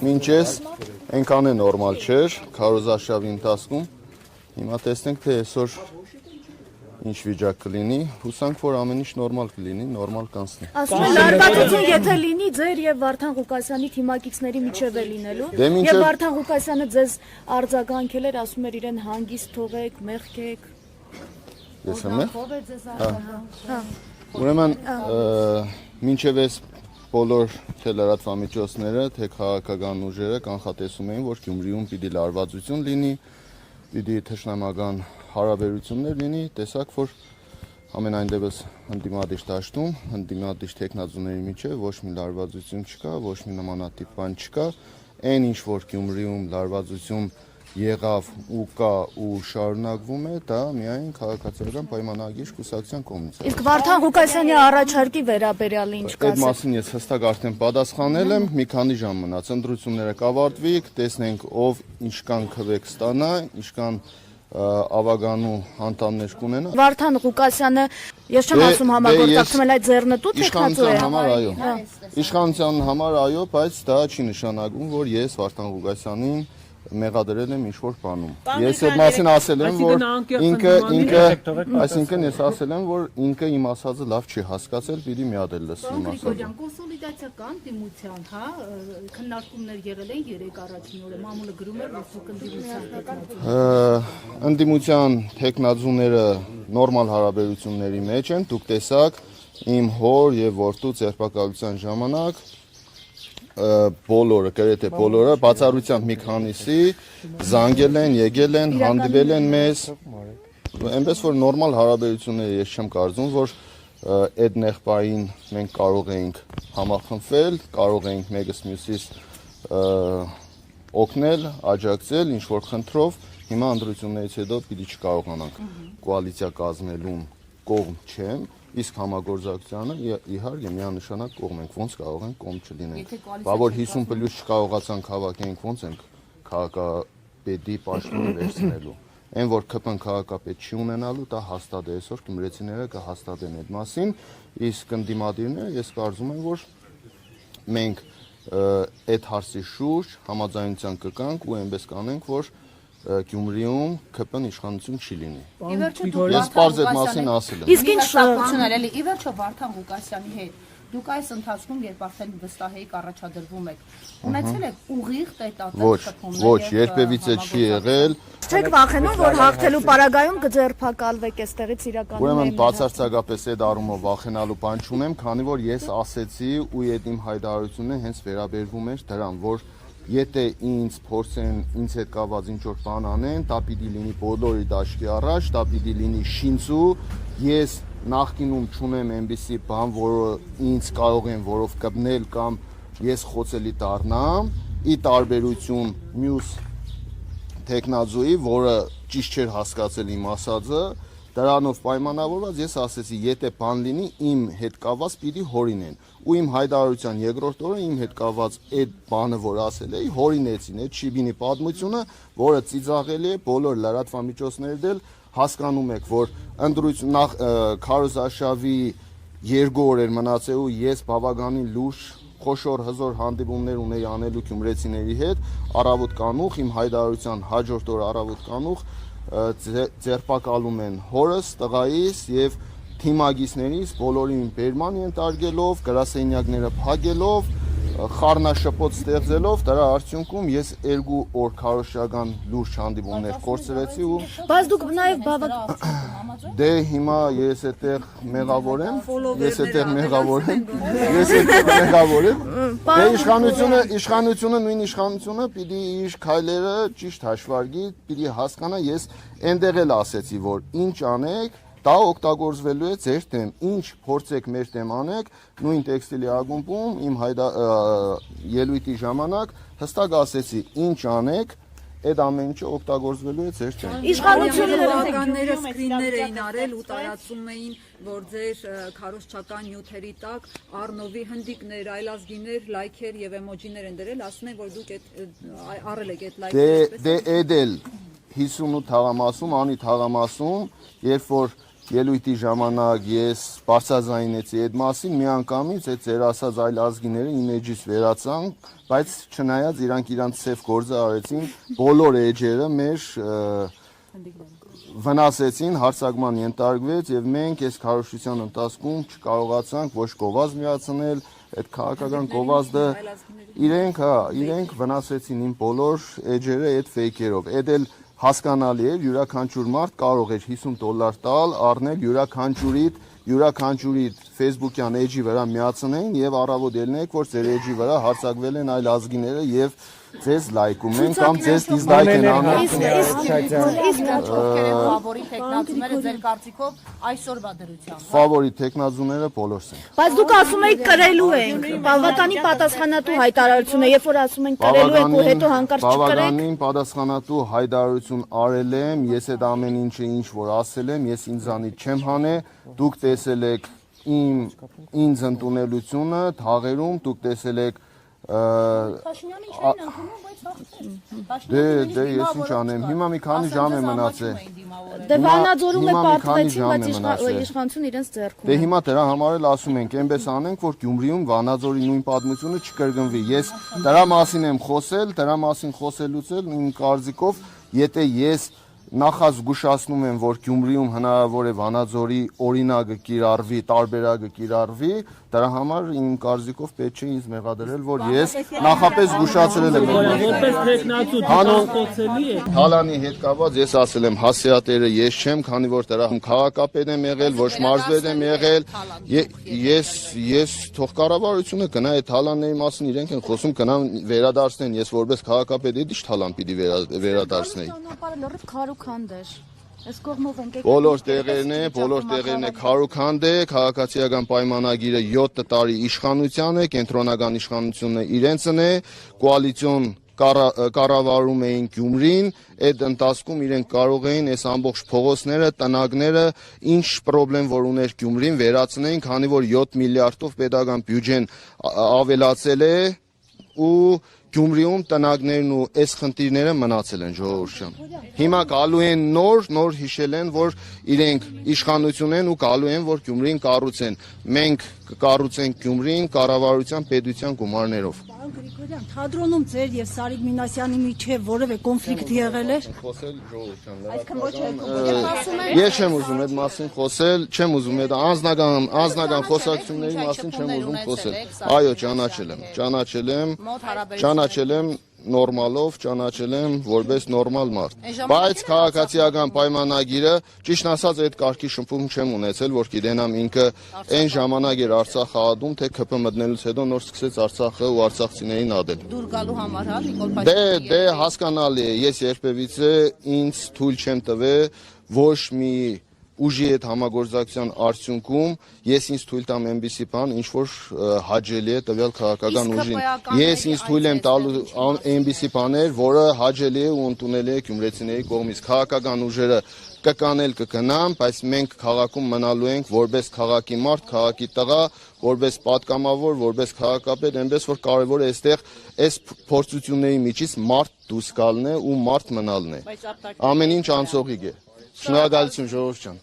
Մինչես այնքան է նորմալ չէր, քարոզարշավի ընթացքում, հիմա տեսնենք, թե այսօր ինչ վիճակ կլինի, հուսանք, որ ամեն ինչ նորմալ կլինի, նորմալ կանցնի։ Ասում են լարվածություն եթե լինի ձեր եւ Վարդան Ղուկասյանի թիմակիցների միջև է լինելու, եւ Վարդան Ղուկասյանը ձեզ արձագանքել էր, ասում էր իրեն հանգիստ թողեք, մեղքեք։ Ես եմ է։ Ուրեմն, մինչև այս բոլոր թե լրատվամիջոցները, թե քաղաքական ուժերը կանխատեսում էին, որ Գյումրիում պիտի լարվածություն լինի, պիտի թշնամական հարաբերություններ լինի, տեսակ, որ ամենայն դեպս ընդդիմադիր դաշտում, ընդդիմադիր թեկնածուների միջև ոչ մի լարվածություն չկա, ոչ մի նմանատիպ բան չկա, այն ինչ որ Գյումրիում լարվածություն եղավ ու կա ու շարունակվում է, դա միայն քաղաքացիական պայմանագիր կուսակցության կողմից է։ Իսկ Վարդան Ղուկասյանի առաջարկի վերաբերյալ ինչ կասեք։ Այդ մասին ես հստակ արդեն պատասխանել եմ, մի քանի ժամ մնաց, ընտրությունները կավարտվի, տեսնենք ով ինչքան քվե կստանա, ինչքան ավագանու անդամներ կունենա։ Վարդան Ղուկասյանը, ես չեմ ասում համագործակցում, այլ այդ ձեռնտու թեկնածու է։ Իշխանության համար այո, բայց դա չի նշանակում, որ ես Վարդան Ղուկասյանին մեղադրել եմ ինչ-որ բանում։ Ես այդ մասին ասել եմ, որ այսինքն ես ասել եմ, որ ինքը իմ ասածը լավ չի հասկացել, պիտի մի հատ էլ լսի իմ ասածը։ Կոնսոլիդացիա կան դիմության, հա, քննարկումներ եղել են 3 առաջին օրը, մամուլը գրում էր, որ դուք ընդդիմության թեկնածուները նորմալ հարաբերությունների մեջ են, դուք տեսաք իմ հոր եւ որդու ձերբակալության ժամանակ բոլորը, գրեթե բոլորը, բացառությամբ մի քանիսի զանգել են, եկել են, հանդիպել են մեզ, այնպես որ նորմալ հարաբերությունները ես չեմ կարծում, որ այդ նեղբային մենք կարող էինք համախմբվել, կարող էինք մեկս մյուսից օգնել, աջակցել, ինչ որ խնդրով, հիմա ընտրություններից հետո պիտի չկարողանանք կոալիցիա կազմելուն կողմ չեմ, իսկ համագործակցությանը իհարկե միանշանակ կողմ ենք, ոնց կարող ենք կողմ չլինենք։ Բա որ 50 պլյուս չկարողացանք հավաքենք, ոնց ենք քաղաքապետի պաշտոնը վերցնելու։ Այն որ ԿՊ-ն քաղաքապետ չի ունենալու, դա հաստատ է, այսօր գյումրեցիները կհաստատեն այդ մասին, իսկ ընդդիմադիրները ես կարծում եմ, որ մենք այդ հարցի շուրջ համաձայնության կգանք ու այնպես կանենք, որ Գյումրիում ԿՊ-ն իշխանություն չի լինի։ Ես պարզ այդ մասին ասել եմ։ Իսկ ինչ շահություններ էլի, ի վերջո Վարդան Ղուկասյանի հետ դուք այս ընթացքում երբ արդեն վստահ եք առաջադրվում եք, ունեցել եք ուղիղ տետատել շփումներ։ Ոչ, երբևիցե չի եղել։ Չեք վախենում, որ հաղթելու պարագայում կձերբակալվեք այստեղից իրականում։ Ուրեմն բացարձակապես այդ առումով վախենալու բան չունեմ, քանի որ ես ասեցի ու այդ իմ հայտարարությունը հենց վերաբերվում էր դրան, որ եթե ինձ փորձեն ինձ հետ կապված ինչ-որ բան անեն, դա պիտի լինի բոլորի դաշտի առաջ, դա պիտի լինի շինծու, ես նախկինում չունեմ այնպիսի բան, որը ինձ կարող են որով կպնել կամ ես խոցելի դառնամ, ի տարբերություն մյուս թեկնածուի, որը ճիշտ չէր հասկացել իմ ասածը, դրանով պայմանավորված ես ասեցի, եթե բան լինի, իմ հետ կապված պիտի հորինեն։ Ու իմ հայտարարության երկրորդ օրը իմ հետ կապված այդ բանը, որ ասել էի, հորինեցին այդ Շիբինի պատմությունը, որը ծիծաղելի է, բոլոր լրատվամիջոցներդ էլ հասկանում եք, որ ընտրություն նախ քարոզարշավի 2 օր էր մնացել ու ես բավականին լուրջ խոշոր հզոր հանդիպումներ ունեի անելու գյումրեցիների հետ, առավոտ կանուխ, իմ հայտարարության հաջորդ օր առավոտ կանուխ ձերբակալում են հորս, տղայիս եւ թիմագիցներից բոլորին բերման ենթարկելով, գրասենյակները փակելով, խառնաշփոթ ստեղծելով, դրա արդյունքում ես 2 օր քարոզչական լուրջ հանդիպումներ կորցրեցի ու բայց դուք նաեւ դե հիմա ես այդտեղ մեղավոր եմ, դե իշխանությունը նույն իշխանությունը պիտի իր քայլերը ճիշտ հաշվարկի, պիտի հասկանա, ես այնտեղ էլ ասեցի, որ ինչ անեք դա օգտագործվելու է ձեր դեմ, ինչ փորձեք մեր դեմ անեք, նույն տեքստիլի ակումբում իմ ելույթի ժամանակ հստակ ասեցի, ինչ անեք, այդ ամեն ինչը օգտագործվելու է ձեր դեմ։ Իշխանությունները սկրիններ էին արել ու տարածում էին, որ ձեր քարոզչական նյութերի տակ Առնովի հնդիկներ, այլազգիներ, լայքեր եւ էմոջիներ են դրել, ասում են, որ դուք առել եք այդ լայքերը։ Դե էդ էլ 58 թաղամասում, անի թաղամասում, երբ որ ելույթի ժամանակ ես բարձրաձայնեցի այդ մասին, միանգամից այդ ձեր ասած այլ ազգիները իմեջից վերացան, բայց չնայած իրանք իրանց ծեվ գործը արեցին, բոլոր էջերը մեր վնասեցին, հարցակման ենթարկվեց եւ մենք այս քարոզչության ընթացքում չկարողացանք ոչ գովազդ միացնել, այդ քաղաքական գովազդը իրենք վնասեցին իմ բոլոր էջերը այդ ֆեյքերով։ Այդ էլ հասկանալի է, յուրաքանչյուր մարդ կարող էր $50 տալ, առնել յուրաքանչյուրի Facebook-յան էջի վրա միացնեն եւ առավոտ ելնեք, որ ձեր էջի վրա հարցակվել են այլ ազգիները եւ ձեզ լայքում են կամ ձեզ դիզլայք են անում։ Ֆավորի տեխնացուները ձեր կարծիքով այսօրվա դրությամբ։ Ֆավորի տեխնացուները բոլորս են։ Բայց դուք ասում եք կրելու ենք, բավականին պատասխանատու հայտարարություն է, երբ որ ասում են կրելու ենք ու հետո հանկարծ չկրեք։ Բավականին պատասխանատու հայտարարություն արել եմ, ես այդ ամեն ինչը ինչ որ ասել եմ, ես ինձանից չեմ հանե, դուք տեսել եք ինձ ընդունելությունը թաղերում, դուք տեսել եք Փաշինյանը չէին ընդունում, բայց Դե ես ինչ անեմ, հիմա մի քանի ժամ է մնացել։ Դե Վանաձորում է պարտվեցին, բայց իշխանություն իրենց ձեռքում Դե հիմա դրա համար էլ ասում ենք, այնպես անենք, որ Գյումրիում Վանաձորի նույն պատմությունը չկրկնվի։ Ես դրա մասին եմ խոսել, դրա մասին խոսելուց էլ իմ կարծիքով, եթե ես նախազգուշացնում եմ, որ Գյումրիում հնարավոր է Վանաձորի օրինակը կիրառվի, տարբերակը կիրառվի, դրա համար իմ կարծիքով պետք չէ ինձ մեղադրել, որ ես նախապես զգուշացրել եմ։ Որպես տեխնացու դասկոցելի է։ Թալանի հետ կապված ես ասել եմ, հասիատերը ես չեմ, քանի որ դրա քաղաքապետ եմ եղել, ոչ մարզպետ եմ եղել։ Ես թող կառավարությունը գնա այդ թալանների մասին իրենք են խոսում, գնան վերադարձնեն, ես որպես քաղաքապետ էդի թալան պիտի վերադարձնեի։ Լրիվ քարուքանդ էր։ Այս կողմով ենք եկել։ Բոլոր տեղերն է քարուքանդ է, քաղաքացիական պայմանագիրը 7 տարի իշխանության է, կենտրոնական իշխանությունը իրենցն է, կոալիցիոն կառավարում էին Գյումրին, այդ ընթացքում իրենք կարող էին այս ամբողջ փողոցները, տնակները, ինչ խնդրեմ որ ուներ Գյումրին վերացնեին, քանի որ 7 միլիարդով պետական բյուջեն ավելացել է ու Գյումրիում տնակներն ու այս խնդիրները մնացել են ժողովրդյան։ Հիմա գալու են նոր հիշել են, որ իրենք իշխանություն են ու գալու են, որ Գյումրին կառուցեն։ Մենք կկառուցենք Գյումրին կառավարության պետության գումարներով։ Պարոն Գրիգորյան, թատրոնում ձեր եւ Սարիկ Մինասյանի միջև որևէ կոնֆլիկտ եղել էր։ Խոսել ժողովրդյան Այսքան ոչ եք Ես չեմ ուզում այդ մասին խոսել, չեմ ուզում այդ անձնական խոսակցությունների մասին չեմ ուզում խոսել։ Այո, ճանաչել եմ նորմալով, ճանաչել եմ որպես նորմալ մարդ։ Բայց քաղաքացիական պայմանագիրը, ճիշտ ասած, այդ կարգի շփում չեմ ունեցել, որ գիտենամ ինքը այն ժամանակ էր Արցախը ադում, թե ԿՓ մտնելուց հետո նոր սկսեց Արցախը ու արցախցիներին ադել։ Դուր գալու համար, հա, Նիկոլ Փաշինյանը։ Դե հասկանալի է, ես երբևիցե ինձ թույլ չեմ տվել ոչ մի ուժի հետ համագործակցության արդյունքում ես ինձ թույլ տամ այնպիսի բան, ինչ որ հաճելի է տվյալ քաղաքական ուժին։ Ես ինձ թույլ եմ տալու այնպիսի բաներ, որը հաճելի է ու ընդունելի է գյումրեցիների կողմից։ Քաղաքական ուժերը կկանել կգնան, բայց մենք քաղաքում մնալու ենք որպես քաղաքի մարդ, քաղաքի տղա, որպես պատգամավոր, որպես քաղաքապետ, այնպես որ կարևոր է այստեղ այս փորձությունների միջից մարդ դուրս գալն է ու մարդ մնալն է։ Ամեն ինչ անցողիկ է։ Շնորհակալություն ժողովուրդ ջան։